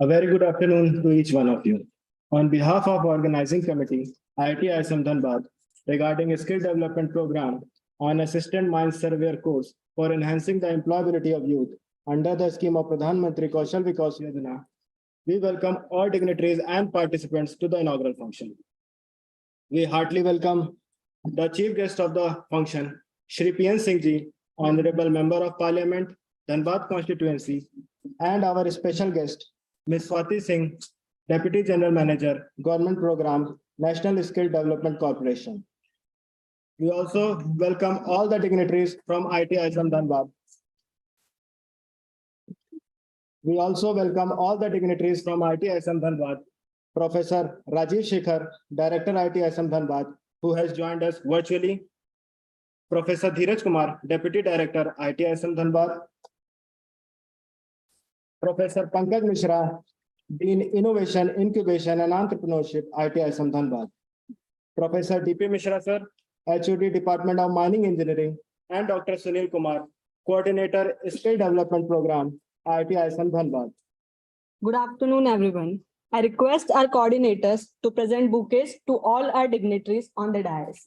A very good afternoon to each one of you. On behalf of organizing committee, IIT ISM Dhanbad, regarding a skill development program on assistant mines surveyor course for enhancing the employability of youth under the scheme of Pradhan Mantri Kaushal Vikas Yojana, we welcome all dignitaries and participants to the inaugural function. We heartily welcome the chief guest of the function, Shri PN Singh Ji, Honorable Member of Parliament, Dhanbad constituency, and our special guest, Ms. Swati Singh, Deputy General Manager, Government Program, National Skill Development Corporation. We also welcome all the dignitaries from IIT ISM Dhanbad. We also welcome all the dignitaries from IIT ISM Dhanbad, Professor Rajiv Shekhar, Director IIT ISM Dhanbad, who has joined us virtually, Professor Dheeraj Kumar, Deputy Director IIT ISM Dhanbad, Professor Pankaj Mishra, Dean Innovation, Incubation and Entrepreneurship, IIT ISM Dhanbad, Professor DP Mishra sir, HOD Department of Mining Engineering, and Dr. Sunil Kumar, Coordinator Skill Development Program, IIT ISM Dhanbad. Good afternoon, everyone. I request our coordinators to present bouquets to all our dignitaries on the dais.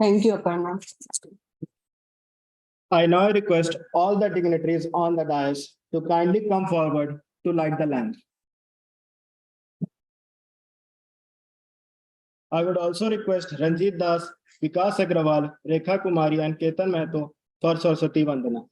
Thank you, Aparna. I now request all the dignitaries on the dais to kindly come forward to light the lamp. I would also request Ranjit Das, Vikas Agrawal, Rekha Kumari, and Ketan Mehto for Saraswati Vandana.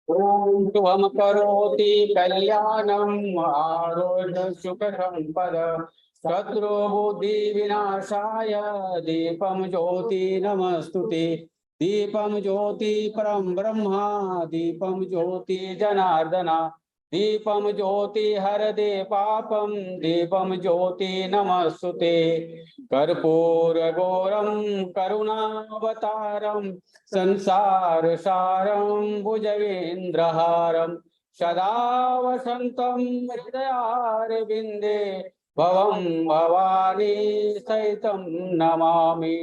ओम शुभम करोति कल्याणम आरोग्य सुख संपद शत्रु बुद्धि विनाशाय दीपम ज्योति नमस्तुते दीपम ज्योति परम ब्रह्मा दीपम ज्योति जनार्दना दीपम ज्योति हरदे पापम दीपम ज्योति नमस्तुते कर्पूर गौरम करुणावतारम संसार सारं भुजगेन्द्रहारं सदा वसन्तं हृदयारविन्दे भवं भवानी सहितं नमामि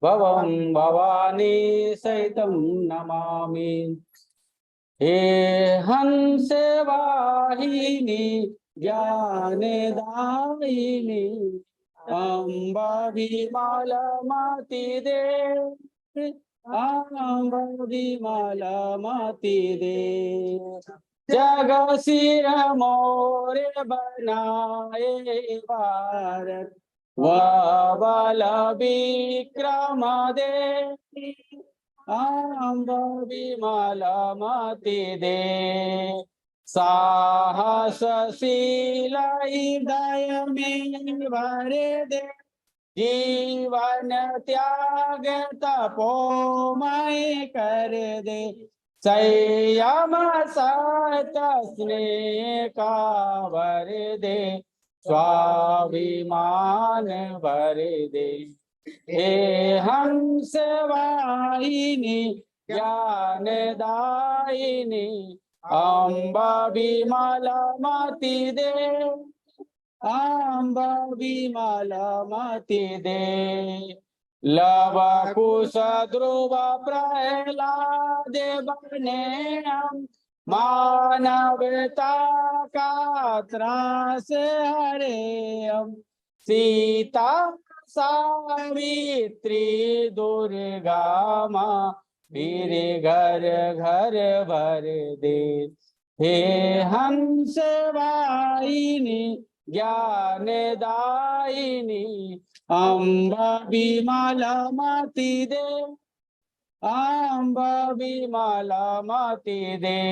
भवं भवानी सहितं नमामि। हे हंस वाहिनी ज्ञानदायिनी अम्बा विमला माति दे विमला माति दे जग सिर मोरे बनाए भारत वल विक्रम दे अम्ब विमला माति दे साहसशील हृदय में भरे दे जीवन त्याग तपोमय कर दे संयम सत स्नेह का भर दे स्वाभिमान भर दे। हे हंस वाहिनी ज्ञानदायिनी अम्बा विमला माति दे अम्बा विमला माति दे लव कुश ध्रुव प्रहलाद बने हम, मानवता का त्रास हरे हम। सीता सावित्री दुर्गा माँ, मेरे घर घर भर दे। हे हंस वाहिनी ज्ञान दायिनी, अम्बा विमला मति दे, अम्बा विमला मति दे।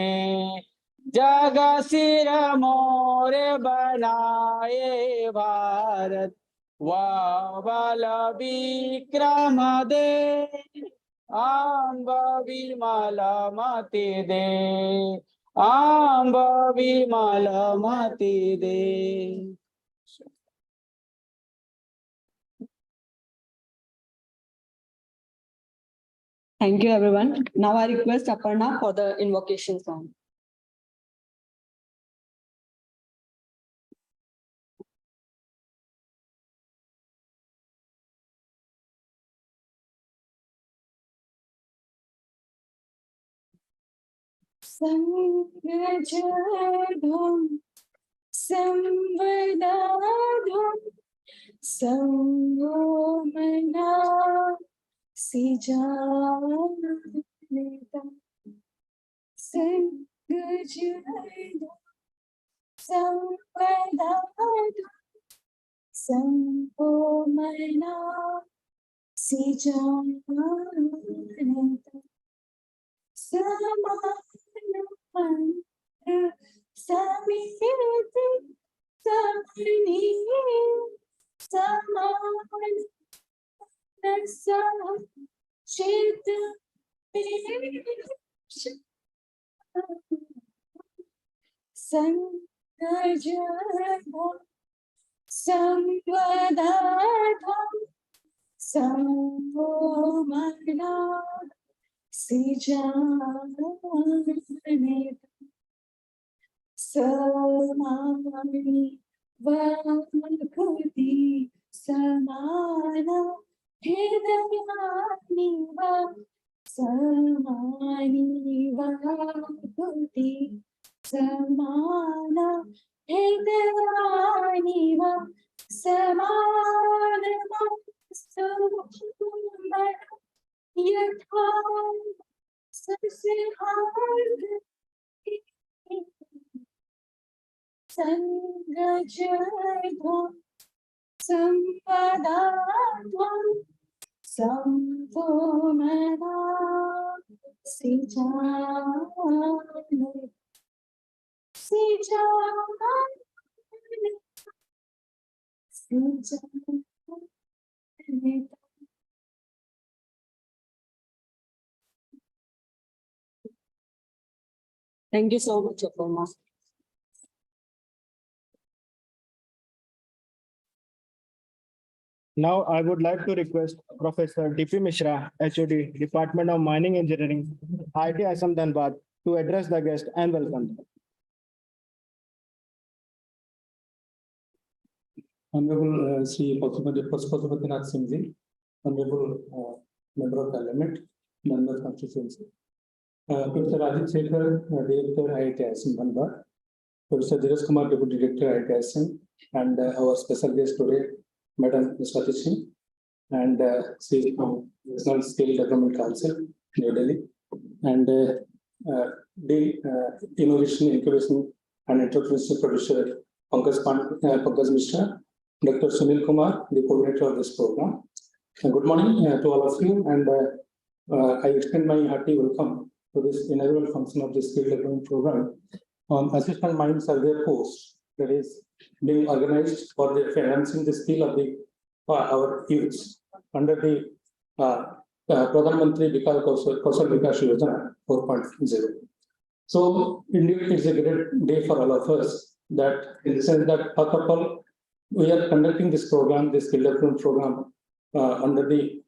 जग सिर मोर बनाए भारत, बल विक्रम दे, अम्बा विमला मति दे, अम्बा विमला मति दे। Thank you, everyone. Now I request Aparna for the invocation song. Sangajaram Samvadadham Samvomana Sijanidam Sangajaram Samvadadham Samvomana Sijanidam Samiti Samani Saman Nasam Chit Sangajaram Samvadadham Samvomana Sijanidam Samani Vakati Samana Hidayani Va Samani Vakati Samana Hidayani Va Samana Samana Yatha Sasihar Sangajaram Samvadadham Samvomana Sijanidam Sijanidam. Thank you so much, Aparna. Now I would like to request Professor DP Mishra, HOD, Department of Mining Engineering, IIT Assam Dhanbad, to address the guest and welcome them. Honorable Sri Pashupatinath Singh Ji, Honorable Member of Parliament, Dhanbad Constituency, Professor Ajit Sekhar, Director IIT Assam Dhanbad, Professor Dheeraj Kumar, Deputy Director IIT Assam, and our special guest today, Madam Swati Singh, and Sri National Skill Development Council, New Delhi, and the Innovation, Incubation, and Entrepreneurship Producer Pankaj Mishra, Dr. Sunil Kumar, the coordinator of this program. Good morning to all of you, and I extend my hearty welcome to this inaugural function of the skill development program on assistant mine survey course that is being organized for the enhancing the skill of the our youths under the Pradhan Mantri Kaushal Vikas Yojana 4.0. So indeed, it's a great day for all of us that in the sense that first of all, we are conducting this program, this skill development program under the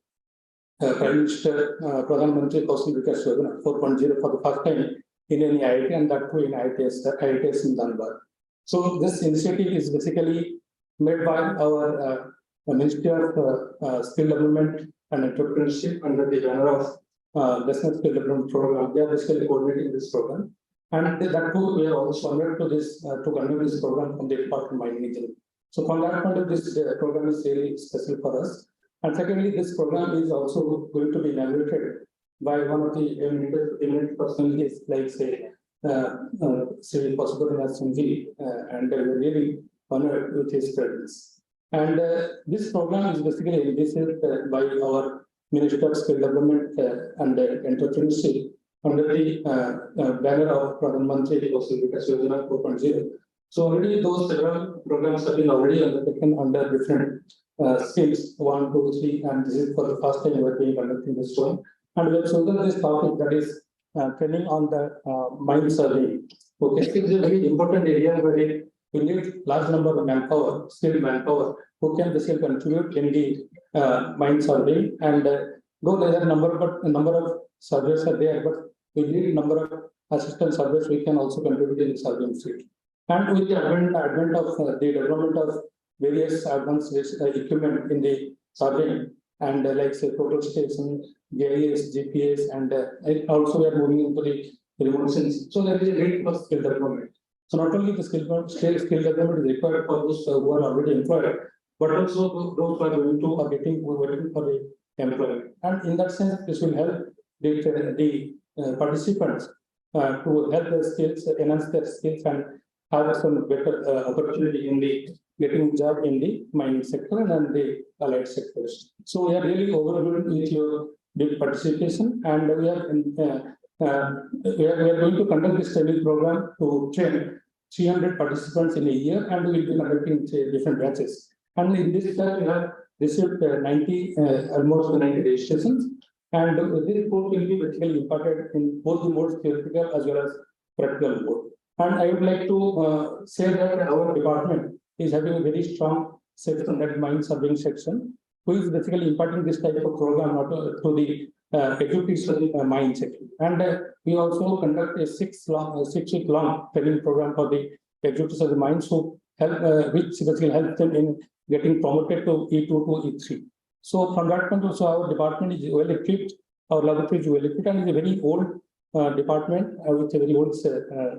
Prime Minister Pradhan Mantri Kaushal Vikas Yojana 4.0 for the first time in any IIT, and that too in IITs in Dhanbad. So this initiative is basically made by our Ministry of Skill Development and Entrepreneurship under the banner of National Skill Development Program. They are basically coordinating this program. And that too, we are also honored to this to conduct this program from the Department of Mining Engineering. So from that point of view, this program is really special for us. And secondly, this program is also going to be inaugurated by one of the eminent personalities, like say, Sri Pasupatinath Singh, and we are really honored with his presence. And this program is basically initiated by our Minister of Skill Development and Entrepreneurship under the banner of Pradhan Mantri Kaushal Vikas Yojana 4.0. So already those several programs have been already undertaken under different skills 1, 2, 3, and this is for the first time we are being conducting this one. And we have chosen this topic, that is training on the mine survey. Okay, it is a very important area where we need large number of manpower, skilled manpower, who can basically contribute in the mine survey. And though there are a number of surveys are there, but we need number of assistant surveys we can also contribute in the surveying field. And with the advent of the development of various advanced equipment in the surveying, and like say total station, GIS, GPS, and also we are moving into the remote sensing. So there is a need for skill development. So not only the skill development is required for those who are already employed, but also those who are going to or waiting for the employment. And in that sense, this will help the participants to help their skills, enhance their skills, and have some better opportunity in the getting job in the mining sector and the allied sectors. So we are really overwhelmed with your big participation, and we are going to conduct this training program to train 300 participants in a year, and we will be conducting different batches. And in this time, we have received almost 90 registrations, and this course will be basically imparted in both the modes, theoretical as well as practical mode. And I would like to say that our department is having a very strong section, that mine surveying section, who is basically imparting this type of program to the executives of the mine section. And we also conduct a 6 week long training program for the executives of the mines, who help, which basically help them in getting promoted to E2 to E3. So from that point also, our department is well equipped, our laboratory is well equipped, and is a very old department with a very old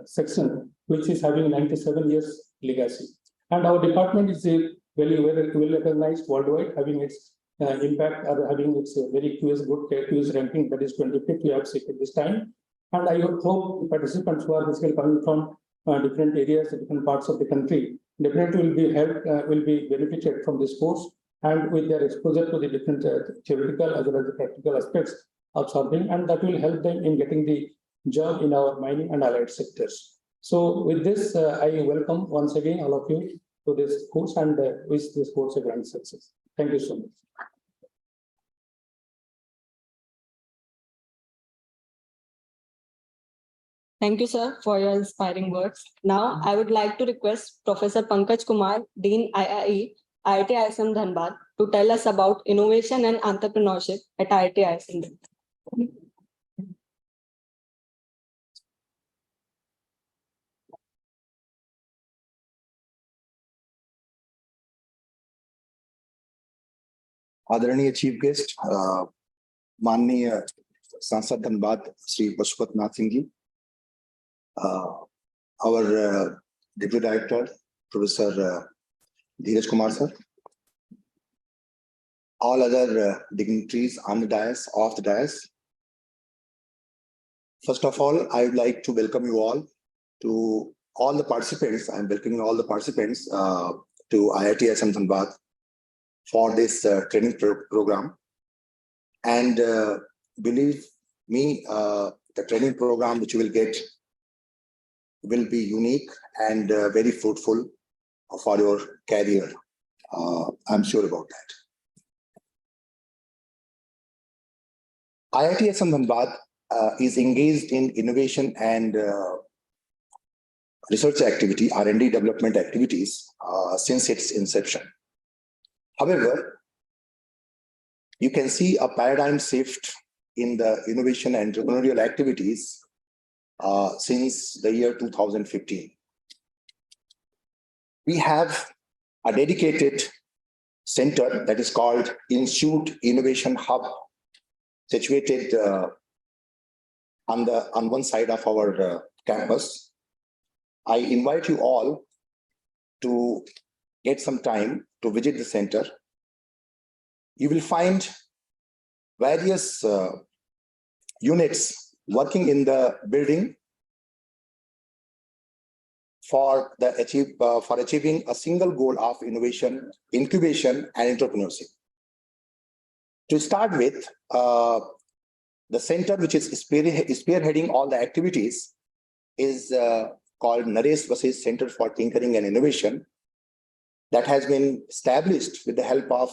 section, which is having 97 years legacy. And our department is very well recognized worldwide, having its impact, or having its very good QS ranking, that is 25th we have secured this time. And I hope the participants who are basically coming from different areas, different parts of the country, definitely will be helped, will be benefited from this course, and with their exposure to the different theoretical as well as the practical aspects of surveying, and that will help them in getting the job in our mining and allied sectors. So with this, I welcome once again all of you to this course, and wish this course a grand success. Thank you so much. Thank you, sir, for your inspiring words. Now, I would like to request Professor Pankaj Kumar, Dean IIE, IIT ISM Dhanbad, to tell us about innovation and entrepreneurship at IIT ISM Dhanbad. आदरणीय chief guest माननीय सांसद Dhanbad Shri Pashupatinath Singh ji, our deputy director Professor Dheeraj Kumar sir, all other dignitaries on the dais, off the dais. First of all, I would like to welcome you all to all the participants. I'm welcoming all the participants to IIT ISM Dhanbad for this training program. And believe me, the training program which you will get will be unique and very fruitful for your career. I'm sure about that. IIT ISM Dhanbad is engaged in innovation and research activity, R&D development activities since its inception. However, you can see a paradigm shift in the innovation and entrepreneurial activities since the year 2015. We have a dedicated center that is called Institute Innovation Hub, situated on one side of our campus. I invite you all to get some time to visit the center. You will find various units working in the building for achieving a single goal of innovation, incubation, and entrepreneurship. To start with, the center, which is spearheading all the activities, is called Naresh Vasist Center for Tinkering and Innovation, that has been established with the help of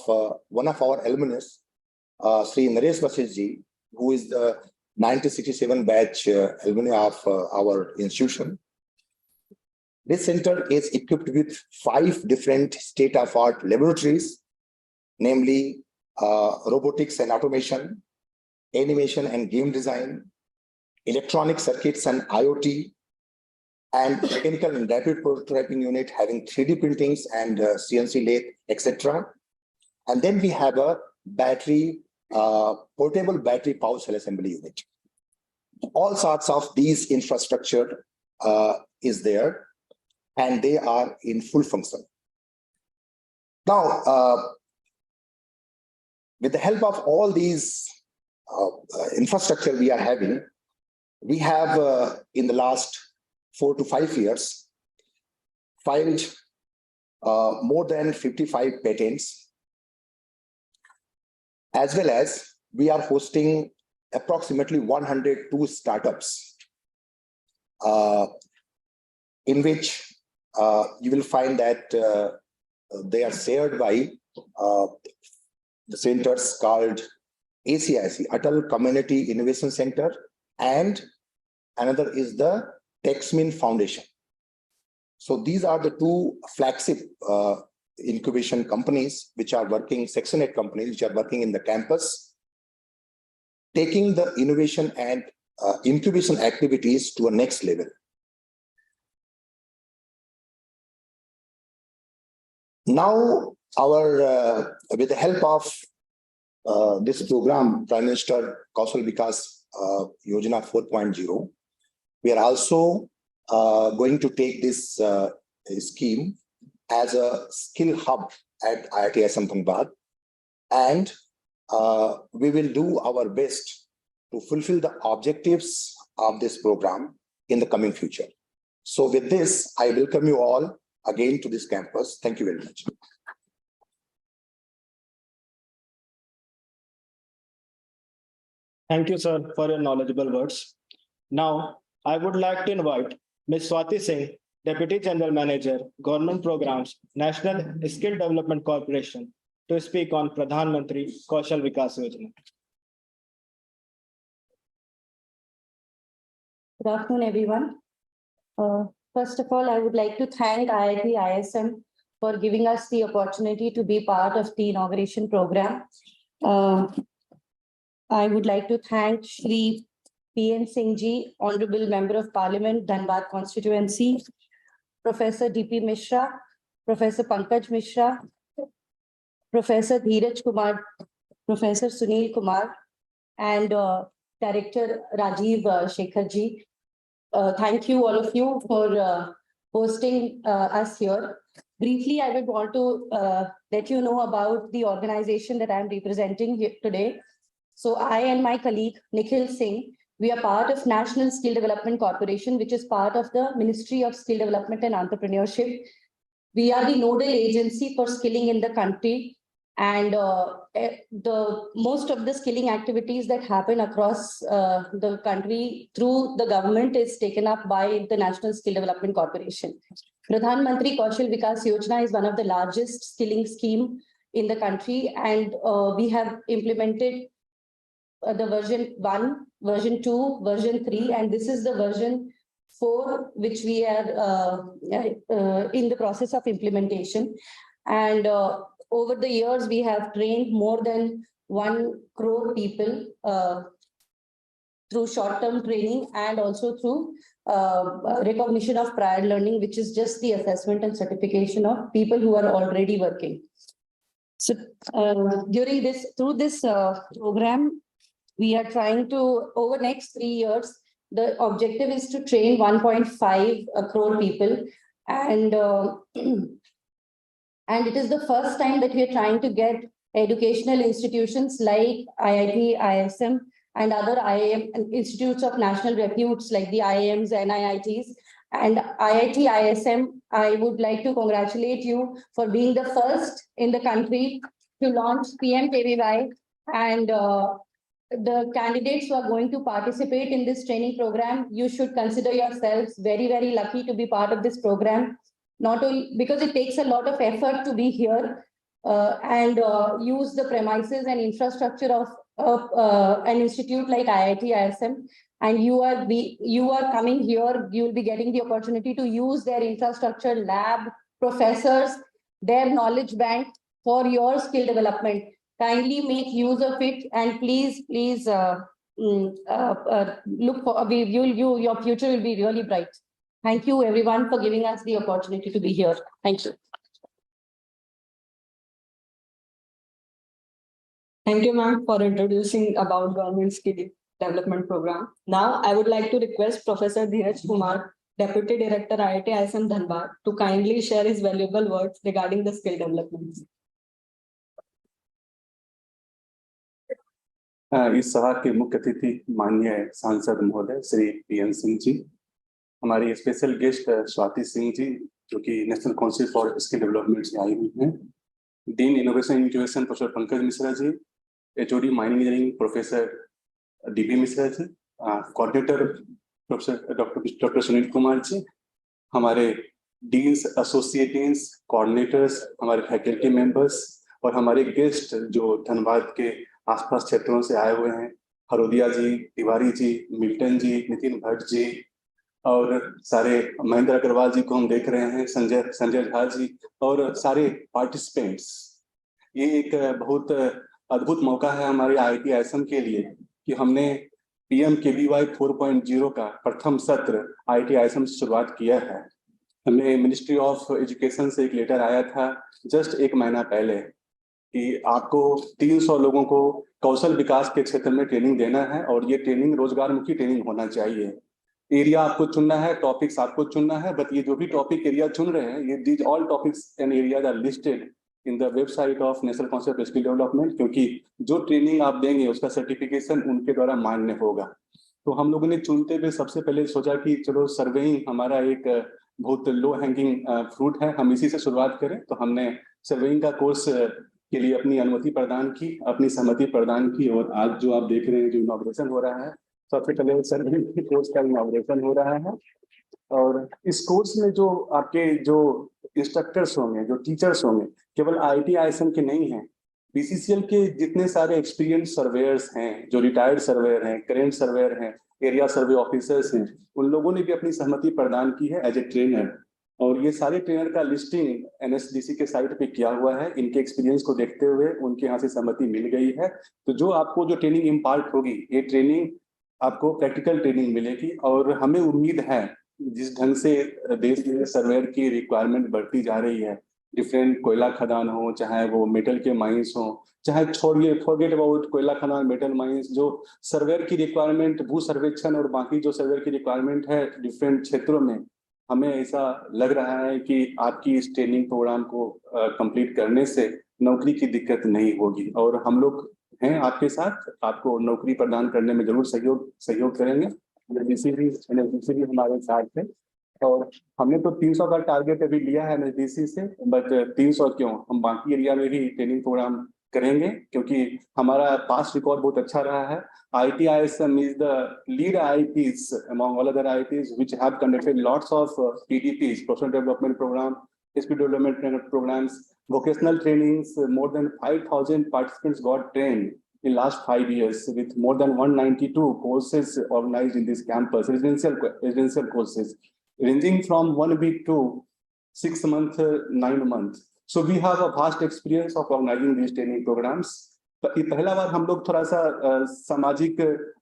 one of our alumnus, Sri Naresh Vasist ji, who is the 1967 batch alumni of our institution. This center is equipped with 5 different state-of-art laboratories, namely robotics and automation, animation and game design, electronic circuits and IoT, and mechanical and rapid prototyping unit having 3D printings and CNC lathe, etc. And then we have a portable battery power cell assembly unit. All sorts of these infrastructure is there, and they are in full function. Now, with the help of all these infrastructure we are having, we have in the last 4 to 5 years filed more than 55 patents, as well as we are hosting approximately 102 startups, in which you will find that they are shared by the centers called ACIC, Atal Community Innovation Center, and another is the TechSmin Foundation. So these are the 2 flagship incubation companies which are working, Section 8 companies which are working in the campus, taking the innovation and incubation activities to a next level. Now, with the help of this program, Prime Minister Kaushal Vikas Yojana 4.0, we are also going to take this scheme as a skill hub at IIT ISM Dhanbad, and we will do our best to fulfill the objectives of this program in the coming future. So with this, I welcome you all again to this campus. Thank you very much. Thank you, sir, for your knowledgeable words. Now, I would like to invite Ms. Swati Singh, Deputy General Manager, Government Programs, National Skill Development Corporation, to speak on Pradhan Mantri Kaushal Vikas Yojana. Good afternoon, everyone. First of all, I would like to thank IIT ISM for giving us the opportunity to be part of the inauguration program. I would like to thank Shri P.N. Singh ji, Honorable Member of Parliament, Dhanbad Constituency, Professor D.P. Mishra, Professor Pankaj Mishra, Professor Dheeraj Kumar, Professor Sunil Kumar, and Director Rajiv Shekhar ji. Thank you, all of you, for hosting us here. Briefly, I would want to let you know about the organization that I'm representing here today. So I and my colleague, Nikhil Singh, we are part of National Skill Development Corporation, which is part of the Ministry of Skill Development and Entrepreneurship. We are the nodal agency for skilling in the country. And most of the skilling activities that happen across the country through the government is taken up by the National Skill Development Corporation. Pradhan Mantri Kaushal Vikas Yojana is one of the largest skilling scheme in the country, and we have implemented the version 1, version 2, version 3, and this is the version 4, which we are in the process of implementation. And over the years, we have trained more than 1 crore people through short-term training and also through recognition of prior learning, which is just the assessment and certification of people who are already working. So during this, through this program, we are trying to, over next 3 years, the objective is to train 1.5 crore people. And and it is the first time that we are trying to get educational institutions like IIT, ISM, and other IIM institutes of national reputes like the IIMs and IITs. And IIT, ISM, I would like to congratulate you for being the first in the country to launch PMKVY. And the candidates who are going to participate in this training program, you should consider yourselves very, very lucky to be part of this program. Not only because it takes a lot of effort to be here and use the premises and infrastructure of an institute like IIT, ISM. And you are coming here, you will be getting the opportunity to use their infrastructure, lab, professors, their knowledge bank for your skill development. Kindly make use of it, and please look for your future will be really bright. Thank you everyone for giving us the opportunity to be here. Thank you. Thank you, ma'am, for introducing about Government Skill Development Program. Now, I would like to request Professor Dheeraj Kumar, Deputy Director, IIT ISM Dhanbad, to kindly share his valuable words regarding the skill development. इस सभा के मुख्य अतिथि माननीय सांसद महोदय Shri PN Singh ji, हमारी special guest Swati Singh ji जो कि national council for skill development से आई हुई हैं, dean innovation incubation professor Pankaj Mishra ji, HOD mining engineering professor D P Mishra ji, coordinator professor doctor Sunil Kumar ji, हमारे डीन्स, एसोसिएट डीन्स, कोऑर्डिनेटर्स, हमारे फैकल्टी मेंबर्स और हमारे गेस्ट जो धनबाद के आसपास क्षेत्रों से आए हुए हैं, हरोदिया जी, तिवारी जी, मिल्टन जी, नितिन भट्ट जी और सारे महेंद्र अग्रवाल जी को हम देख रहे हैं, संजय झा जी और सारे पार्टिसिपेंट्स। ये एक बहुत अद्भुत मौका है हमारे IIT ISM के लिए कि हमने PMKVY 4.0 का प्रथम सत्र IIT ISM से शुरुआत किया है। हमें मिनिस्ट्री ऑफ एजुकेशन से एक लेटर आया था जस्ट 1 महीना पहले कि आपको 300 लोगों को कौशल विकास के क्षेत्र में ट्रेनिंग देना है और ये ट्रेनिंग रोजगारमुखी ट्रेनिंग होना चाहिए। एरिया आपको चुनना है, टॉपिक्स आपको चुनना है, बट ये जो भी टॉपिक एरिया चुन रहे हैं, ये these all topics and areas are listed in the website of National council for skill Development, क्योंकि जो ट्रेनिंग आप देंगे उसका सर्टिफिकेशन उनके द्वारा मान्य होगा। तो हम लोगों ने चुनते हुए सबसे पहले सोचा कि चलो सर्वेइंग हमारा एक बहुत लो हैंगिंग फ्रूट है, हम इसी से शुरुआत करें। तो हमने सर्वेइंग का कोर्स के लिए अपनी अनुमति प्रदान की, अपनी सहमति प्रदान की और आज जो आप देख रहे हैं जो इनॉग्रेशन हो रहा है, सबसे पहले सर्वेइंग के कोर्स का इनॉग्रेशन हो रहा है। और इस कोर्स में जो आपके जो इंस्ट्रक्टर्स होंगे, जो टीचर्स होंगे, केवल IIT ISM के नहीं हैं, BCCL के जितने सारे एक्सपीरियंस सर्वेयर्स हैं, जो रिटायर्ड सर्वेयर हैं, करेंट सर्वेयर हैं, एरिया सर्वे ऑफिसर्स हैं, उन लोगों ने भी अपनी सहमति प्रदान की है एज ए ट्रेनर। और ये सारे ट्रेनर का लिस्टिंग NSDC के साइट पे किया हुआ है। इनके एक्सपीरियंस को देखते हुए उनके यहाँ से सहमति मिल गई है। तो जो आपको जो ट्रेनिंग इम्पार्ट होगी, ये ट्रेनिंग आपको प्रैक्टिकल ट्रेनिंग मिलेगी और हमें उम्मीद है जिस ढंग से देश में सर्वेयर की रिक्वायरमेंट बढ़ती जा रही है, डिफरेंट कोयला खदान हो, चाहे वो मेटल के माइंस हो, चाहे छोड़िए फॉरगेट अबाउट कोयला खदान, मेटल माइंस, जो सर्वेयर की रिक्वायरमेंट, भू सर्वेक्षण और बाकी जो सर्वेयर की रिक्वायरमेंट है डिफरेंट क्षेत्रों में, हमें ऐसा लग रहा है कि आपकी इस ट्रेनिंग प्रोग्राम को कंप्लीट करने से नौकरी की दिक्कत नहीं होगी और हम लोग हैं आपके साथ, आपको नौकरी प्रदान करने में जरूर सहयोग करेंगे। NSDC भी हमारे साथ है और हमने तो 300 का टारगेट अभी लिया है NSDC से, बट 300 क्यों, हम बाकी एरिया में भी ट्रेनिंग प्रोग्राम करेंगे क्योंकि हमारा पास्ट रिकॉर्ड बहुत अच्छा रहा है। IIT ISM is the lead IITs among all other IITs which have conducted lots of PDPs, professional development program, skill development programs, vocational trainings. More than 5,000 participants got trained in last 5 years with more than 192 courses organized in this campus, residential courses ranging from 1 week to 6 months, 9 months. So we have a vast experience of organizing these training programs. पहला बार हम लोग थोड़ा सा सामाजिक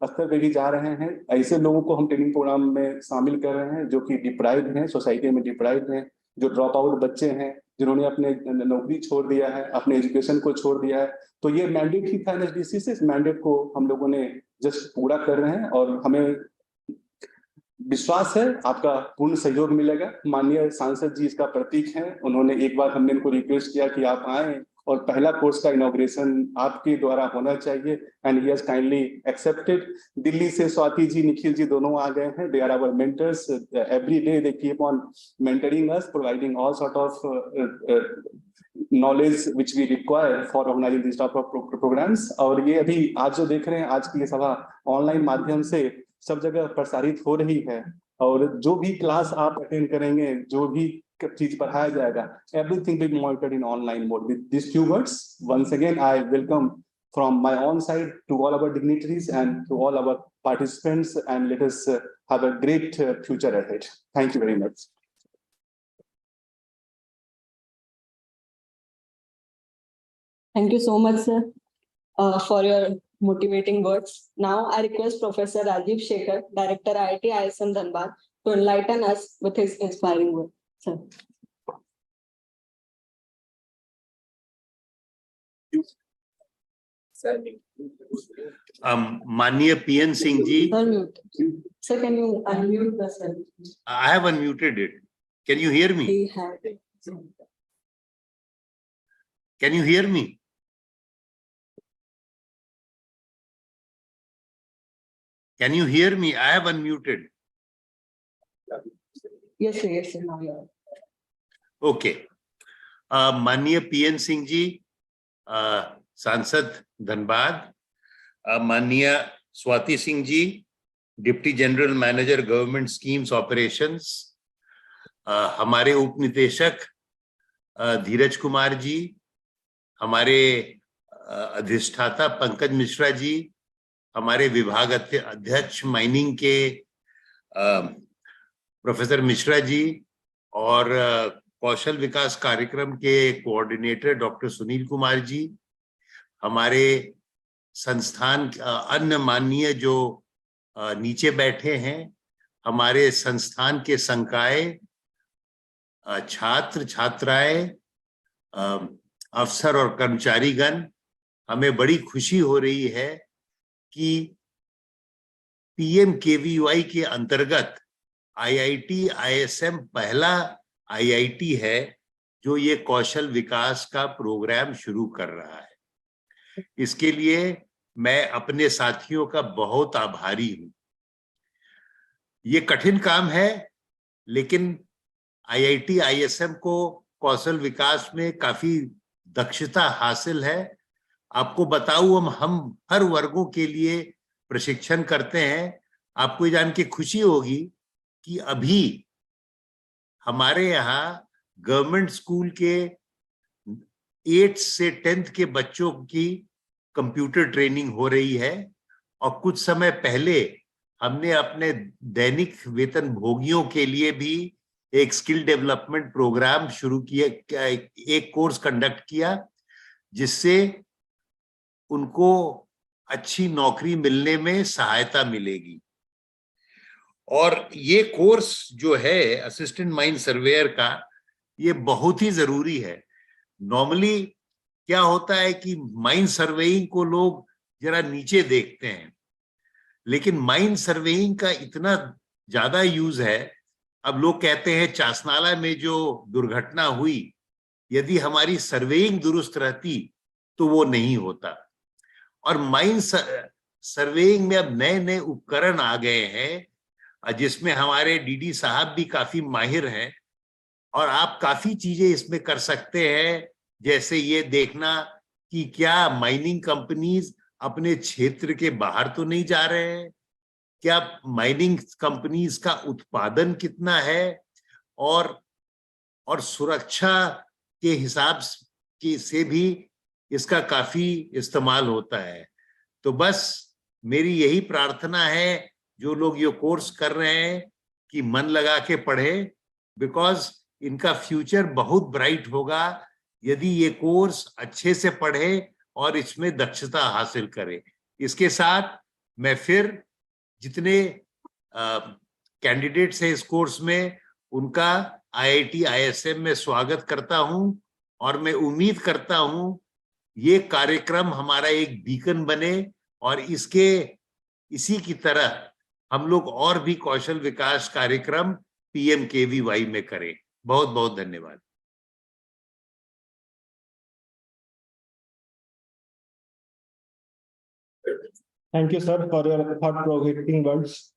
स्तर पे भी जा रहे हैं, ऐसे लोगों को हम ट्रेनिंग प्रोग्राम में शामिल कर रहे हैं जो कि डिप्राइव्ड हैं, सोसाइटी में डिप्राइव्ड हैं, जो ड्रॉप आउट बच्चे हैं, जिन्होंने अपने नौकरी छोड़ दिया है, अपने एजुकेशन को छोड़ दिया है। तो ये मैंडेट ही था एनएसडीसी से, इस मैंडेट को हम लोगों ने जस्ट पूरा कर रहे हैं और हमें विश्वास है आपका पूर्ण सहयोग मिलेगा। माननीय सांसद जी इसका प्रतीक हैं। उन्होंने एक बार हमने इनको रिक्वेस्ट किया कि आप आए और पहला कोर्स का इनॉग्रेशन आपके द्वारा होना चाहिए, and he has kindly accepted. Delhi से स्वाति जी, निखिल जी दोनों आ गए हैं। They are our mentors. Every day they keep on mentoring us, providing all sort of knowledge which we require for organizing these type of programs। और ये अभी आज जो देख रहे हैं, आज की ये सभा ऑनलाइन माध्यम से सब जगह प्रसारित हो रही है, और जो भी क्लास आप अटेंड करेंगे, जो भी चीज पढ़ाया जाएगा, everything will be monitored in online mode। With these few words, once again I welcome from my own side to all our dignitaries and to all our participants, and let us have a great future ahead। Thank you very much। Thank you so much, sir, for your motivating words. Now I request Professor Rajiv Shekhar, Director IIT ISM Dhanbad, to enlighten us with his inspiring words. Sir. माननीय PN Singh ji, Sir, mute. Sir, can you unmute the cell? I have unmuted it. Can you hear me? He had it. Can you hear me? Can you hear me? I have unmuted. Yes, sir, yes, sir, now you are. Okay. माननीय PN Singh ji, सांसद धनबाद, माननीय Swati Singh ji, deputy general manager government schemes operations, हमारे उप निदेशक धीरज कुमार जी, हमारे अधिष्ठाता पंकज मिश्रा जी, हमारे विभाग अध्यक्ष माइनिंग के प्रोफेसर मिश्रा जी, और कौशल विकास कार्यक्रम के कोऑर्डिनेटर डॉक्टर सुनील कुमार जी, हमारे संस्थान अन्य माननीय जो नीचे बैठे हैं, हमारे संस्थान के संकाय, छात्र छात्राएं, अफसर और कर्मचारीगण, हमें बड़ी खुशी हो रही है कि PMKVY के अंतर्गत IIT ISM पहला IIT है जो ये कौशल विकास का प्रोग्राम शुरू कर रहा है। इसके लिए मैं अपने साथियों का बहुत आभारी हूं। ये कठिन काम है, लेकिन IIT ISM को कौशल विकास में काफी दक्षता हासिल है। आपको बताऊं, हम हर वर्गों के लिए प्रशिक्षण करते हैं। आपको ये जान के खुशी होगी कि अभी हमारे यहाँ गवर्नमेंट स्कूल के 8th से 10th के बच्चों की कंप्यूटर ट्रेनिंग हो रही है, और कुछ समय पहले हमने अपने दैनिक वेतन भोगियों के लिए भी एक स्किल डेवलपमेंट प्रोग्राम शुरू किया, एक कोर्स कंडक्ट किया, जिससे उनको अच्छी नौकरी मिलने में सहायता मिलेगी। और ये कोर्स जो है असिस्टेंट माइन सर्वेयर का, ये बहुत ही जरूरी है। नॉर्मली क्या होता है कि माइन सर्वेइंग को लोग जरा नीचे देखते हैं, लेकिन माइन सर्वेइंग का इतना ज्यादा यूज है। अब लोग कहते हैं चासनाला में जो दुर्घटना हुई, यदि हमारी सर्वेइंग दुरुस्त रहती तो वो नहीं होता। और माइन सर्वेइंग में अब नए नए उपकरण आ गए हैं, जिसमें हमारे डीडी साहब भी काफी माहिर हैं, और आप काफी चीजें इसमें कर सकते हैं, जैसे ये देखना कि क्या माइनिंग कंपनीज अपने क्षेत्र के बाहर तो नहीं जा रहे हैं, क्या माइनिंग कंपनीज का उत्पादन कितना है, और सुरक्षा के हिसाब से भी इसका काफी इस्तेमाल होता है। तो बस मेरी यही प्रार्थना है, जो लोग ये कोर्स कर रहे हैं, कि मन लगा के पढ़े, बिकॉज इनका फ्यूचर बहुत ब्राइट होगा यदि ये कोर्स अच्छे से पढ़े और इसमें दक्षता हासिल करे। इसके साथ मैं फिर जितने कैंडिडेट्स हैं इस कोर्स में, उनका IIT ISM में स्वागत करता हूं और मैं उम्मीद करता हूं ये कार्यक्रम हमारा एक बीकन बने और इसी की तरह हम लोग और भी कौशल विकास कार्यक्रम PMKVY में करें। बहुत बहुत धन्यवाद। Thank you, sir, for your thought-provoking words.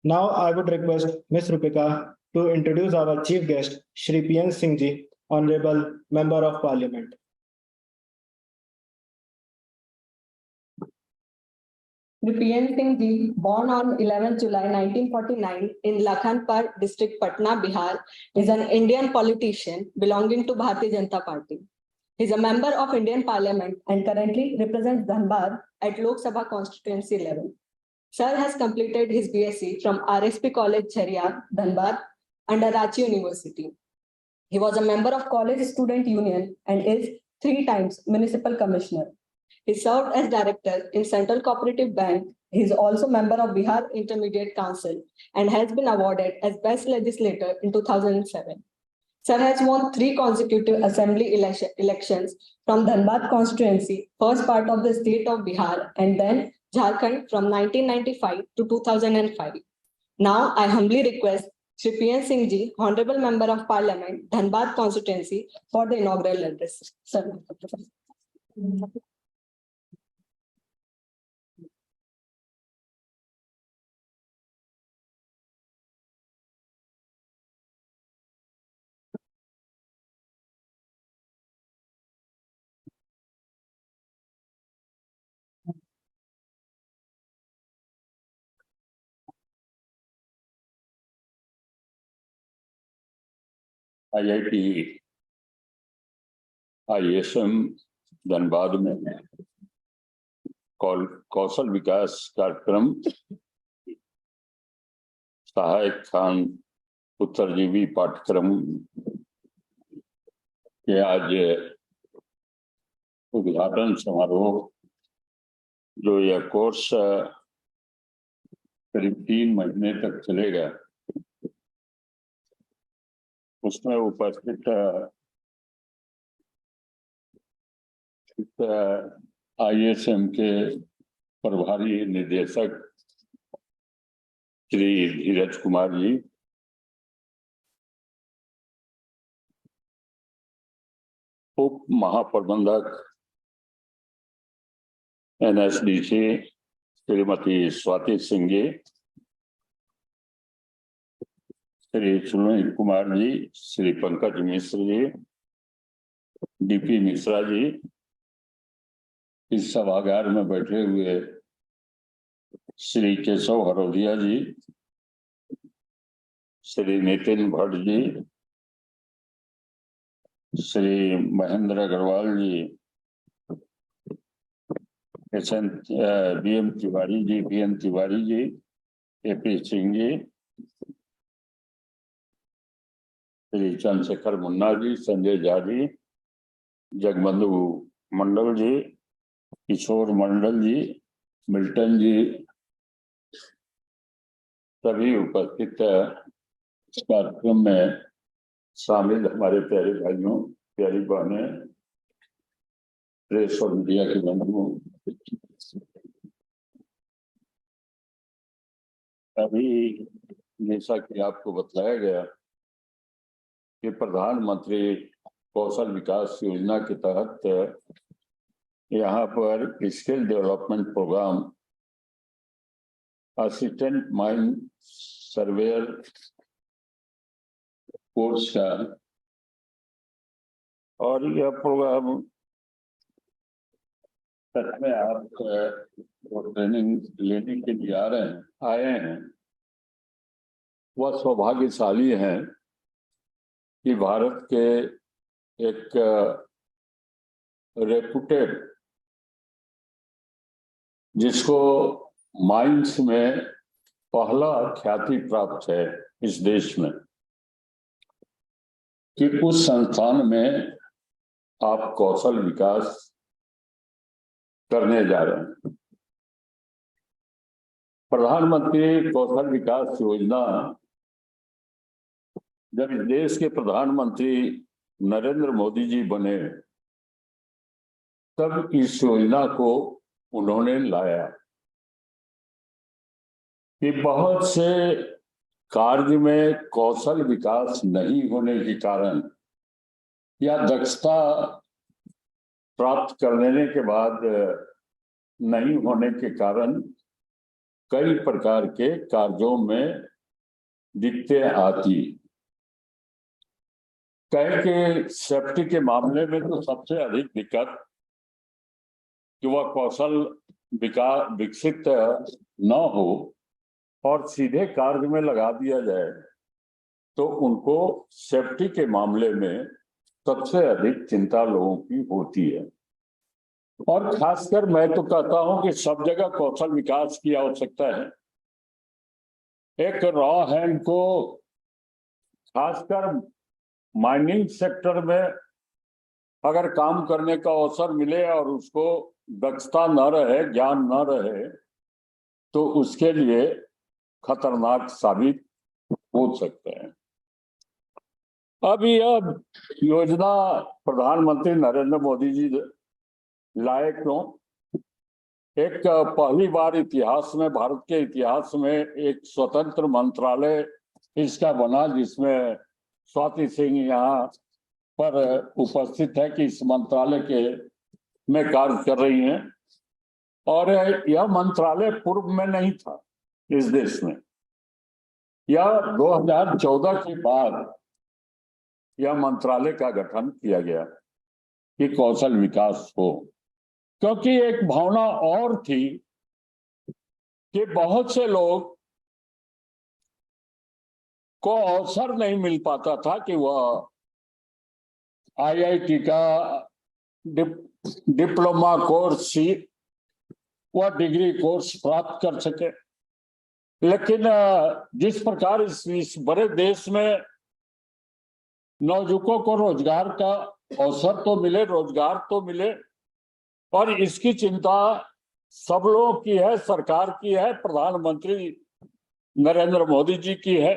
Now, I would request Ms. Rupika to introduce our chief guest, Shri PN Singh Ji, Honorable Member of Parliament. Shri PN Singh Ji, born on 11 July 1949 in Lakhanpar district, Patna, Bihar, is an Indian politician belonging to Bharatiya Janata Party. He is a member of Indian Parliament and currently represents Dhanbad at Lok Sabha constituency level. Sir has completed his BSc from RSP College, Jharia, Dhanbad, under Ranchi University. He was a member of College Student Union and is 3 times Municipal Commissioner. He served as director in Central Cooperative Bank. He is also member of Bihar Intermediate Council and has been awarded as Best Legislator in 2007. Sir has won 3 consecutive assembly elections from Dhanbad constituency, first part of the state of Bihar, and then Jharkhand from 1995 to 2005. Now, I humbly request Shri PN Singh Ji, Honorable Member of Parliament, Dhanbad constituency, for the inaugural address. Sir. IIT ISM Dhanbad में कौशल विकास कार्यक्रम सहायक खान उत्तरजीवी पाठ्यक्रम के आज उद्घाटन समारोह, जो यह कोर्स करीब 3 महीने तक चलेगा, उसमें उपस्थित ISM के प्रभारी निदेशक श्री धीरज कुमार जी, उप महाप्रबंधक NSDC श्रीमती स्वाति सिंह जी, श्री सुनील कुमार जी, श्री पंकज मिश्र जी, DP मिश्रा जी, इस सभागार में बैठे हुए श्री केशव हरोदिया जी, श्री नितिन भट्ट जी, श्री महेंद्र अग्रवाल जी, BM Tiwari ji, BN Tiwari ji, AP Singh ji, Shri Chandrashekhar Munna ji, Sanjay Jha ji, Jagbandhu मंडल जी, किशोर मंडल जी, मिल्टन जी, सभी उपस्थित इस कार्यक्रम में शामिल हमारे प्यारे भाइयों, प्यारी बहनें, प्रेस और मीडिया के बंधुओं, अभी जैसा कि आपको बताया गया कि प्रधानमंत्री कौशल विकास योजना के तहत यहाँ पर skill development programme assistant mine surveyor course का, और यह प्रोग्राम सच में आप ट्रेनिंग लेने के लिए आए हैं, वह सौभाग्यशाली हैं कि भारत के एक रेपुटेड, जिसको माइंस में पहला ख्याति प्राप्त है इस देश में, कि उस संस्थान में आप कौशल विकास करने जा रहे हैं। प्रधानमंत्री कौशल विकास योजना जब इस देश के प्रधानमंत्री नरेंद्र मोदी जी बने तब इस योजना को उन्होंने लाया कि बहुत से कार्य में कौशल विकास नहीं होने के कारण या दक्षता प्राप्त कर लेने के बाद नहीं होने के कारण कई प्रकार के कार्यों में दिक्कतें आती। कहे कि सेफ्टी के मामले में तो सबसे अधिक दिक्कत कि वह कौशल विकसित न हो और सीधे कार्य में लगा दिया जाए तो उनको सेफ्टी के मामले में सबसे अधिक चिंता लोगों की होती है। और खासकर मैं तो कहता हूं कि सब जगह कौशल विकास की आवश्यकता है। एक रॉ हैंड को खासकर माइनिंग सेक्टर में अगर काम करने का अवसर मिले और उसको दक्षता न रहे, ज्ञान न रहे, तो उसके लिए खतरनाक साबित हो सकते हैं। अब यह योजना प्रधानमंत्री नरेंद्र मोदी जी लाए क्यों? एक पहली बार इतिहास में, भारत के इतिहास में एक स्वतंत्र मंत्रालय इसका बना जिसमें स्वाति सिंह यहाँ पर उपस्थित है कि इस मंत्रालय के में कार्य कर रही हैं। और यह मंत्रालय पूर्व में नहीं था इस देश में। यह 2014 के बाद यह मंत्रालय का गठन किया गया कि कौशल विकास हो, क्योंकि एक भावना और थी कि बहुत से लोग को अवसर नहीं मिल पाता था कि वह आईआईटी का डिप्लोमा कोर्स, वह डिग्री कोर्स प्राप्त कर सके। लेकिन जिस प्रकार इस बड़े देश में नौजुवकों को रोजगार का अवसर तो मिले, रोजगार तो मिले, और इसकी चिंता सब लोगों की है, सरकार की है, प्रधानमंत्री नरेंद्र मोदी जी की है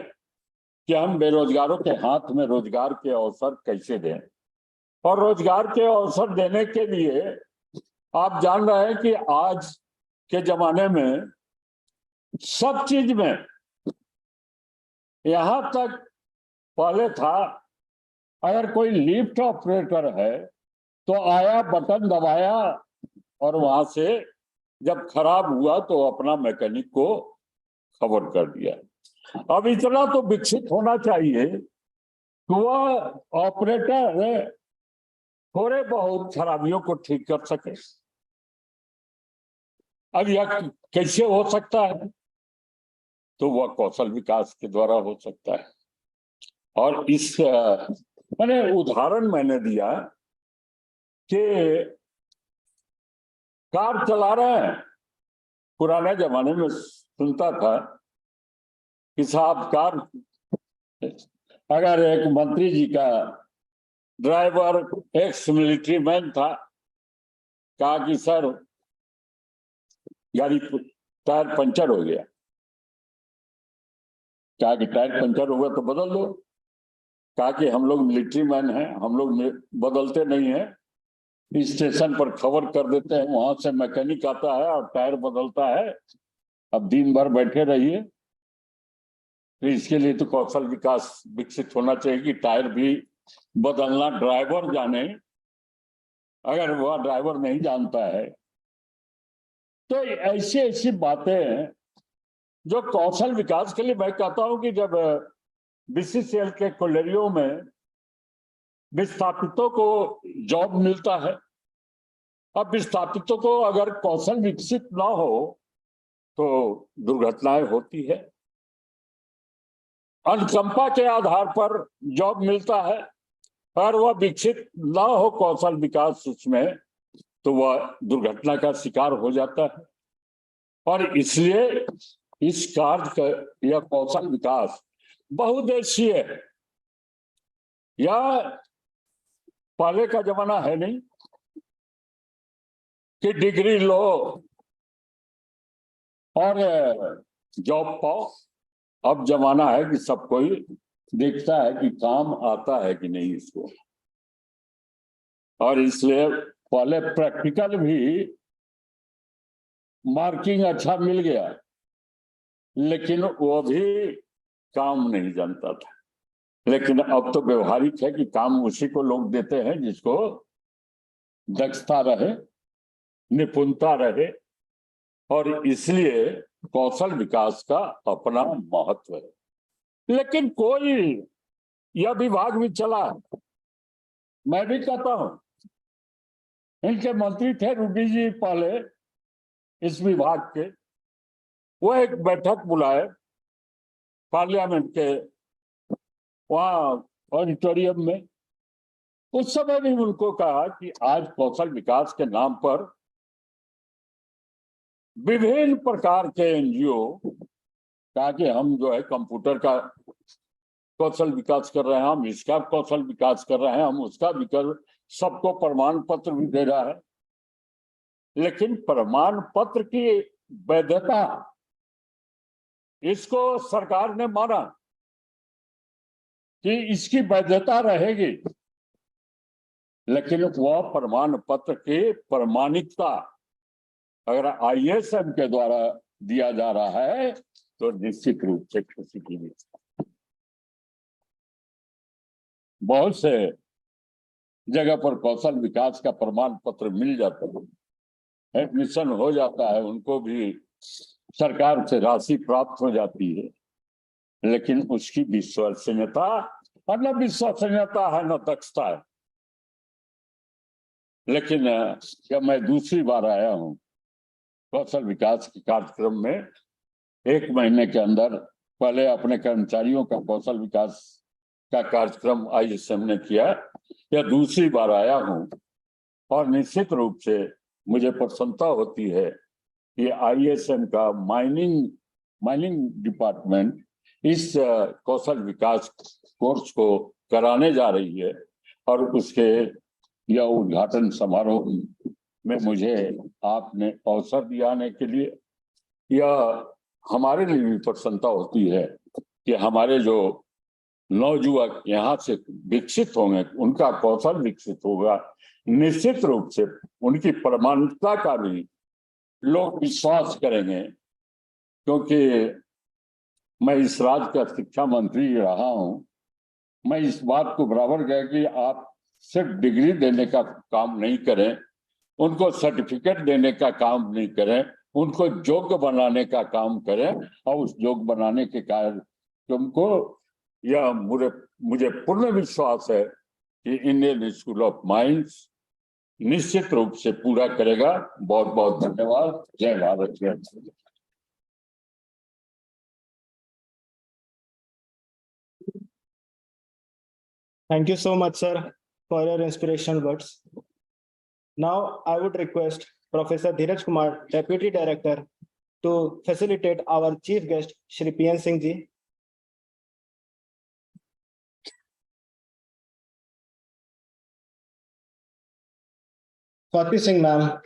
कि हम बेरोजगारों के हाथ में रोजगार के अवसर कैसे दें। और रोजगार के अवसर देने के लिए आप जान रहे हैं कि आज के जमाने में सब चीज में, यहां तक पहले था अगर कोई लिफ्ट ऑपरेटर है तो आया, बटन दबाया और वहां से जब खराब हुआ तो अपना मैकेनिक को खबर कर दिया। अब इतना तो विकसित होना चाहिए कि वह ऑपरेटर थोड़े बहुत खराबियों को ठीक कर सके। अब यह कैसे हो सकता है? तो वह कौशल विकास के द्वारा हो सकता है। और इस उदाहरण मैंने दिया कि कार चला रहे हैं। पुराने जमाने में सुनता था कि साहब कार, अगर एक मंत्री जी का ड्राइवर एक्स मिलिट्री मैन था, कहा कि सर गाड़ी टायर पंचर हो गया। कहा कि टायर पंचर होगा तो बदल दो। कहा कि हम लोग मिलिट्री मैन हैं, हम लोग बदलते नहीं हैं, स्टेशन पर खबर कर देते हैं, वहां से मैकेनिक आता है और टायर बदलता है। अब दिन भर बैठे रहिए। तो इसके लिए तो कौशल विकास विकसित होना चाहिए कि टायर भी बदलना ड्राइवर जाने। अगर वह ड्राइवर नहीं जानता है तो ऐसी ऐसी बातें जो कौशल विकास के लिए, मैं कहता हूं कि जब बीसीसीएल के कॉलेजों में विस्थापितों को जॉब मिलता है, अब विस्थापितों को अगर कौशल विकसित ना हो तो दुर्घटनाएं होती है। अनुकंपा के आधार पर जॉब मिलता है, अगर वह विकसित ना हो कौशल विकास उसमें तो वह दुर्घटना का शिकार हो जाता है। और इसलिए इस कार्य का यह कौशल विकास बहुउद्देशीय है। यह पहले का जमाना है नहीं कि डिग्री लो और जॉब पाओ। अब जमाना है कि सब कोई देखता है कि काम आता है कि नहीं इसको। और इसलिए पहले प्रैक्टिकल भी मार्किंग अच्छा मिल गया, लेकिन वो भी काम नहीं जानता था। लेकिन अब तो व्यवहारिक है कि काम उसी को लोग देते हैं जिसको दक्षता रहे, निपुणता रहे, और इसलिए कौशल विकास का अपना महत्व है। लेकिन कोई यह विभाग भी चला, मैं भी कहता हूं, इनके मंत्री थे रूडी जी पहले इस विभाग के, वो एक बैठक बुलाए पार्लियामेंट के वहां ऑडिटोरियम में। उस समय भी उनको कहा कि आज कौशल विकास के नाम पर विभिन्न प्रकार के एनजीओ, कहा कि हम जो है कंप्यूटर का कौशल विकास कर रहे हैं, हम इसका कौशल विकास कर रहे हैं, हम उसका विकास, सबको प्रमाण पत्र भी दे रहा है। लेकिन प्रमाण पत्र की वैधता, इसको सरकार ने माना कि इसकी वैधता रहेगी, लेकिन वह प्रमाण पत्र की प्रमाणिकता अगर आईएसएम के द्वारा दिया जा रहा है तो निश्चित रूप से खुशी की बात। बहुत से जगह पर कौशल विकास का प्रमाण पत्र मिल जाता है, एडमिशन हो जाता है, उनको भी सरकार से राशि प्राप्त हो जाती है, लेकिन उसकी विश्वसनीयता, और न विश्वसनीयता है न दक्षता है। लेकिन जब मैं दूसरी बार आया हूं कौशल विकास के कार्यक्रम में, 1 महीने के अंदर पहले अपने कर्मचारियों का कौशल विकास का कार्यक्रम आईएसएम ने किया, या दूसरी बार आया हूं, और निश्चित रूप से मुझे प्रसन्नता होती है कि आईएसएम का माइनिंग डिपार्टमेंट इस कौशल विकास कोर्स को कराने जा रही है, और उसके यह उद्घाटन समारोह में मुझे आपने अवसर दिया आने के लिए। यह हमारे लिए भी प्रसन्नता होती है कि हमारे जो नौजुवक यहाँ से विकसित होंगे, उनका कौशल विकसित होगा, निश्चित रूप से उनकी प्रमाणिकता का भी लोग विश्वास करेंगे। क्योंकि मैं इस राज्य का शिक्षा मंत्री रहा हूं, मैं इस बात को बराबर कह कि आप सिर्फ डिग्री देने का काम नहीं करें, उनको सर्टिफिकेट देने का काम नहीं करें, उनको योग्य बनाने का काम करें, और उस योग्य बनाने के कार्यक्रम को यह मुझे पूर्ण विश्वास है कि इंडियन स्कूल ऑफ माइंस निश्चित रूप से पूरा करेगा। बहुत बहुत धन्यवाद। जय भारत, जय Bharat. Thank you so much, sir, for your inspirational words. Now, I would request Professor Dheeraj Kumar, Deputy Director, to facilitate our chief guest, Shri PN Singh ji. Swati Singh, ma'am.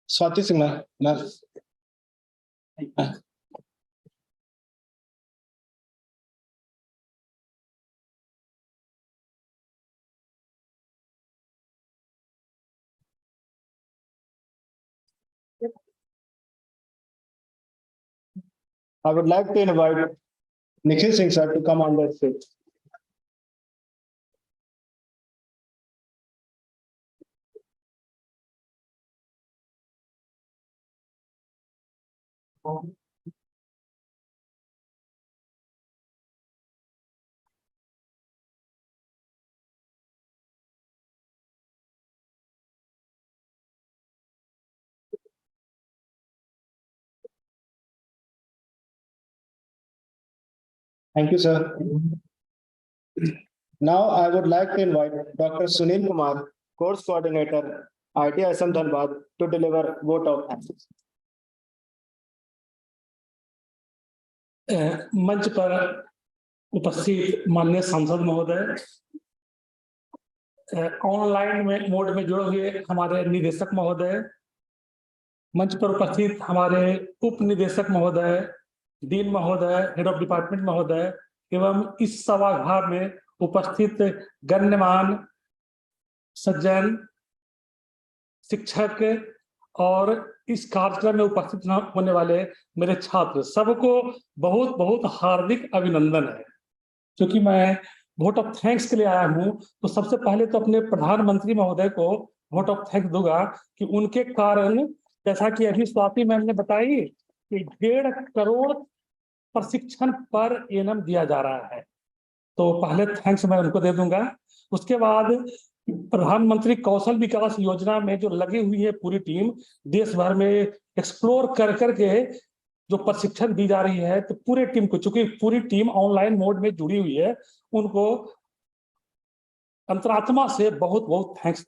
Swati Singh, ma'am. I would like to invite Nikhil Singh, sir, to come on the stage. Thank you, sir. Now I would like to invite Dr. Sunil Kumar, Course Coordinator, IIT ISM Dhanbad, to deliver vote of thanks. मंच पर उपस्थित माननीय सांसद महोदय, online में mode में जुड़े हुए हमारे निदेशक महोदय, मंच पर उपस्थित हमारे उप निदेशक महोदय, डीन महोदय, हेड ऑफ डिपार्टमेंट महोदय एवं इस सभागार में उपस्थित गण्यमान सज्जन, शिक्षक और इस कार्यक्रम में उपस्थित होने वाले मेरे छात्र, सबको बहुत बहुत हार्दिक अभिनंदन है। क्योंकि मैं वोट ऑफ थैंक्स के लिए आया हूं, तो सबसे पहले तो अपने प्रधानमंत्री महोदय को वोट ऑफ थैंक्स दूंगा कि उनके कारण, जैसा कि अभी स्वाति मैम ने बताई कि 1.5 करोड़ प्रशिक्षण पर एनम दिया जा रहा है, तो पहले थैंक्स मैं उनको दे दूंगा। उसके बाद प्रधानमंत्री कौशल विकास योजना में जो लगी हुई है पूरी टीम, देश भर में एक्सप्लोर कर करके जो प्रशिक्षण दी जा रही है, तो पूरे टीम को, चूंकि पूरी टीम ऑनलाइन मोड में जुड़ी हुई है, उनको अंतरात्मा से बहुत बहुत थैंक्स,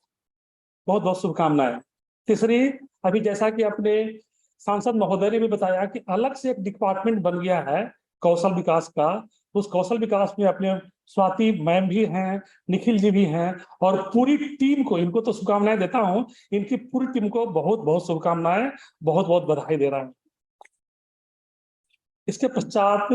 बहुत बहुत शुभकामनाएं। तीसरी, अभी जैसा कि अपने सांसद महोदय ने भी बताया कि अलग से एक डिपार्टमेंट बन गया है कौशल विकास का, उस कौशल विकास में अपने स्वाति मैम भी हैं, निखिल जी भी हैं, और पूरी टीम को, इनको तो शुभकामनाएं देता हूं, इनकी पूरी टीम को बहुत बहुत शुभकामनाएं, बहुत बहुत बधाई दे रहा हूं। इसके पश्चात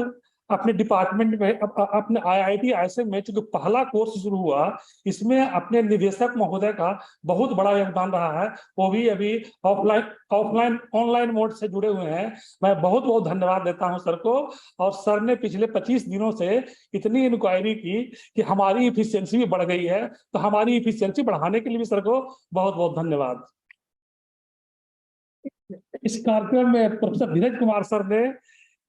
अपने डिपार्टमेंट में, अपने IIT ISM में जो पहला कोर्स शुरू हुआ, इसमें अपने निदेशक महोदय का बहुत बड़ा योगदान रहा है, वो भी अभी ऑनलाइन मोड से जुड़े हुए हैं। मैं बहुत बहुत धन्यवाद देता हूं सर को, और सर ने पिछले 25 दिनों से इतनी इंक्वायरी की कि हमारी इफिशियंसी भी बढ़ गई है, तो हमारी इफिशियंसी बढ़ाने के लिए भी सर को बहुत बहुत धन्यवाद। इस कार्यक्रम में प्रोफेसर धीरज कुमार सर ने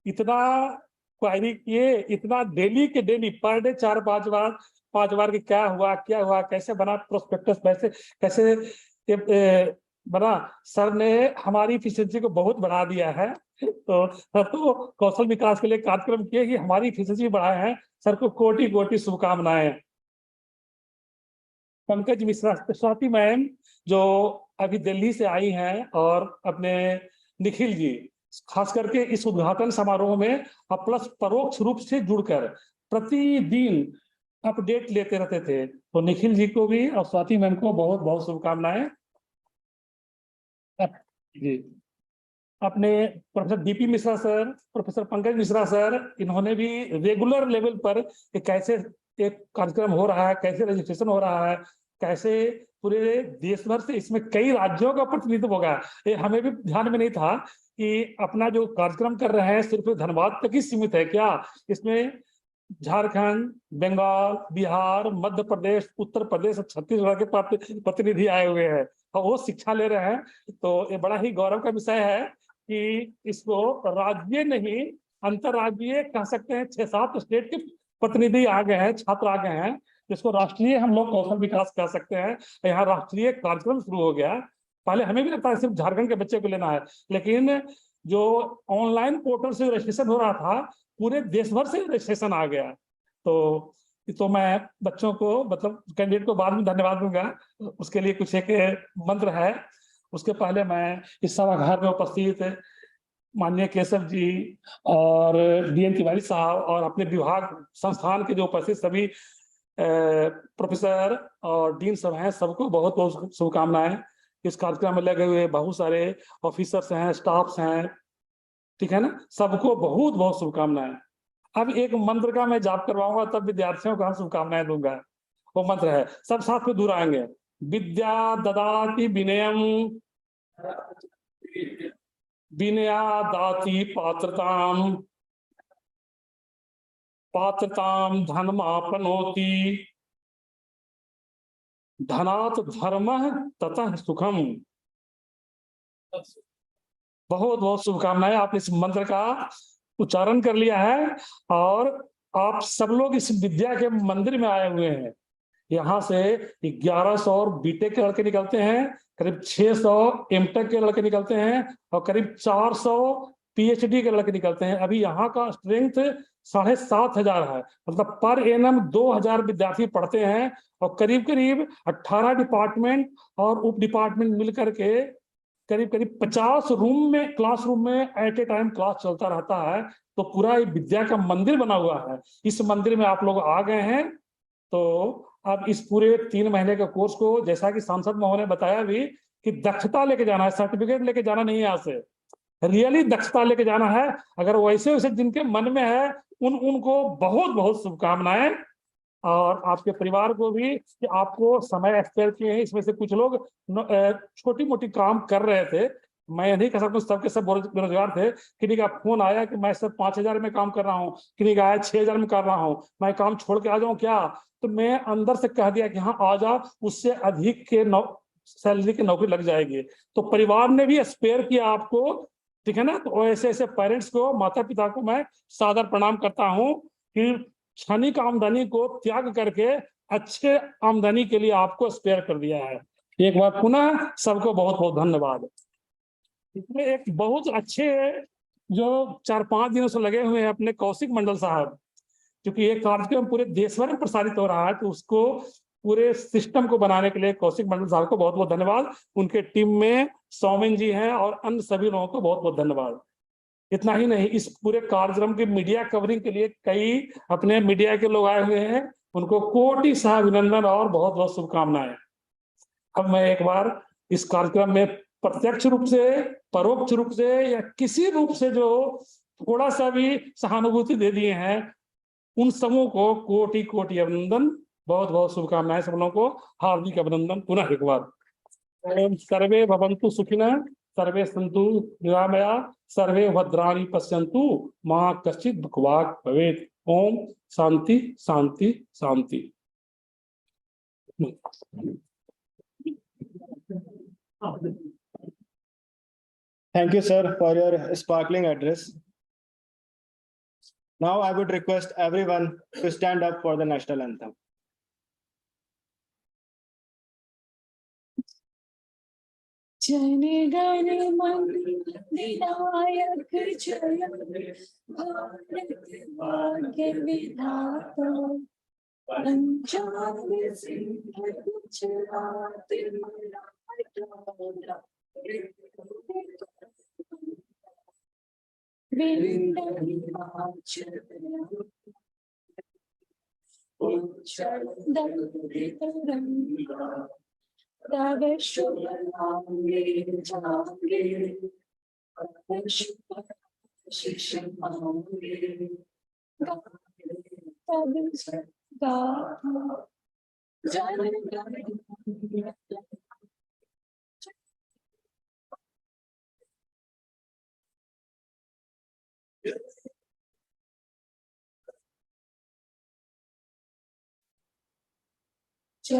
इतना क्वायरी किए, इतना डेली के डेली, पर डे 4-5 बार कि क्या हुआ, कैसे बना प्रोस्पेक्टस, कैसे बना। सर ने हमारी इफिशियंसी को बहुत बढ़ा दिया है, तो सर तो कौशल विकास के लिए कार्यक्रम किए कि हमारी इफिशियंसी बढ़ाए हैं। सर को कोटि कोटि शुभकामनाएं। पंकज मिश्रा, स्वाति मैम जो अभी दिल्ली से आई हैं, और अपने निखिल जी, खास करके इस उद्घाटन समारोह में प्लस परोक्ष रूप से जुड़कर प्रतिदिन अपडेट लेते रहते थे, तो निखिल जी को भी और स्वाति मैम को बहुत बहुत शुभकामनाएं जी। अपने professor DP Mishra sir, professor Pankaj Mishra sir, इन्होंने भी रेगुलर लेवल पर कैसे एक कार्यक्रम हो रहा है, कैसे रजिस्ट्रेशन हो रहा है, कैसे पूरे देश भर से, इसमें कई राज्यों का प्रतिनिधित्व होगा, ये हमें भी ध्यान में नहीं था कि अपना जो कार्यक्रम कर रहे हैं सिर्फ धनबाद तक ही सीमित है क्या, इसमें झारखंड, बंगाल, बिहार, मध्य प्रदेश, उत्तर प्रदेश और छत्तीसगढ़ के प्रतिनिधि आए हुए हैं, और वो शिक्षा ले रहे हैं। तो ये बड़ा ही गौरव का विषय है कि इसको राज्य नहीं, अंतर्राज्यीय कह सकते हैं, 6-7 स्टेट के प्रतिनिधि आ गए हैं, छात्र आ गए हैं, जिसको राष्ट्रीय हम लोग कौशल विकास कह सकते हैं। यहाँ राष्ट्रीय कार्यक्रम शुरू हो गया। पहले हमें भी लगता है सिर्फ झारखंड के बच्चे को लेना है, लेकिन जो ऑनलाइन पोर्टल से रजिस्ट्रेशन हो रहा था, पूरे देश भर से रजिस्ट्रेशन आ गया। तो मैं बच्चों को, मतलब कैंडिडेट को बाद में धन्यवाद दूंगा, उसके लिए कुछ एक मंत्र है। उसके पहले मैं इस सभागार में उपस्थित माननीय केशव जी और DN तिवारी साहब और अपने विभाग संस्थान के जो उपस्थित सभी प्रोफेसर और डीन सब हैं, सबको बहुत बहुत शुभकामनाएं। इस कार्यक्रम में लगे हुए बहुत सारे ऑफिसर्स हैं, स्टाफ्स हैं, ठीक है ना, सबको बहुत बहुत शुभकामनाएं। अब एक मंत्र का मैं जाप करवाऊंगा, तब विद्यार्थियों को हम शुभकामनाएं दूंगा। वो मंत्र है, सब साथ में दोहराएंगे। विद्या ददाति विनयम, विनया दाति पात्रताम, पात्रताम धनमापनोति, धनात् धर्मः ततः सुखम। बहुत बहुत शुभकामनाएं। आपने इस मंत्र का उच्चारण कर लिया है, और आप सब लोग इस विद्या के मंदिर में आए हुए हैं। यहाँ से 1100 बीटेक के लड़के निकलते हैं, करीब 600 एमटेक के लड़के निकलते हैं, और करीब 400 PhD के लड़के निकलते हैं। अभी यहाँ का स्ट्रेंथ 7,500 है, मतलब पर एनम 2,000 विद्यार्थी पढ़ते हैं और करीब करीब 18 डिपार्टमेंट और उप डिपार्टमेंट मिलकर के करीब करीब 50 रूम में, क्लासरूम में एट ए टाइम क्लास चलता रहता है। तो पूरा ये विद्या का मंदिर बना हुआ है। इस मंदिर में आप लोग आ गए हैं, तो अब इस पूरे 3 महीने के कोर्स को, जैसा कि सांसद महोदय ने बताया भी, कि दक्षता लेके जाना है, सर्टिफिकेट लेके जाना नहीं है। यहाँ से रियली दक्षता लेके जाना है। अगर वैसे वैसे जिनके मन में है उनको बहुत बहुत शुभकामनाएं, और आपके परिवार को भी कि आपको समय एक्सपेयर किए हैं। इसमें से कुछ लोग छोटी मोटी काम कर रहे थे, मैं नहीं कह सकता सबके सब बेरोजगार थे। किन्हीं का फोन आया कि मैं सर 5,000 में काम कर रहा हूँ, किन्हीं का आया 6,000 में कर रहा हूँ, मैं काम छोड़ के आ जाऊँ क्या? तो मैं अंदर से कह दिया कि हाँ आ जाओ, उससे अधिक के सैलरी की नौकरी लग जाएगी। तो परिवार ने भी स्पेयर किया आपको, ठीक है ना। तो ऐसे ऐसे पेरेंट्स को, माता पिता को मैं सादर प्रणाम करता हूँ कि क्षणिक आमदनी को त्याग करके अच्छे आमदनी के लिए आपको स्पेयर कर दिया है। एक बार पुनः सबको बहुत बहुत धन्यवाद। इसमें एक बहुत अच्छे जो 4-5 दिनों से लगे हुए हैं अपने कौशिक मंडल साहब, क्योंकि ये कार्यक्रम पूरे देश भर में प्रसारित हो रहा है, तो उसको पूरे सिस्टम को बनाने के लिए कौशिक मंडल साहब को बहुत बहुत धन्यवाद। उनके टीम में सौमिन जी हैं और अन्य सभी लोगों को बहुत बहुत धन्यवाद। इतना ही नहीं, इस पूरे कार्यक्रम की मीडिया कवरिंग के लिए कई अपने मीडिया के लोग आए हुए हैं, उनको कोटि सह अभिनंदन और बहुत बहुत शुभकामनाएं। अब मैं एक बार इस कार्यक्रम में प्रत्यक्ष रूप से, परोक्ष रूप से या किसी रूप से जो थोड़ा सा भी सहानुभूति दे दिए हैं, उन सबों को कोटि कोटि अभिनंदन, बहुत बहुत शुभकामनाएं। सब लोगों को हार्दिक अभिनंदन पुनः एक बार। ओम सर्वे भवन्तु सुखिनः, सर्वे सन्तु निरामया, सर्वे भद्राणि पश्यन्तु, मा कश्चित् दुःखभाग् भवेत्। ओम शांति शांति शांति। Thank you, sir, for your sparkling address. Now I would request everyone to stand up for the national anthem. Jana Gana मन विनायक जय, भारत भाग्य विधाता, पंजाब सिंध गुजरात मराठा, विंध्य हिमाचल उज्जल दंडी तरंगा, तव शुभ नामे जागे, तव शुभ शिष मांगे, तब गाथा जन गण। जय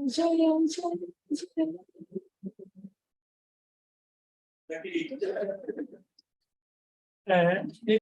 जय जय जय।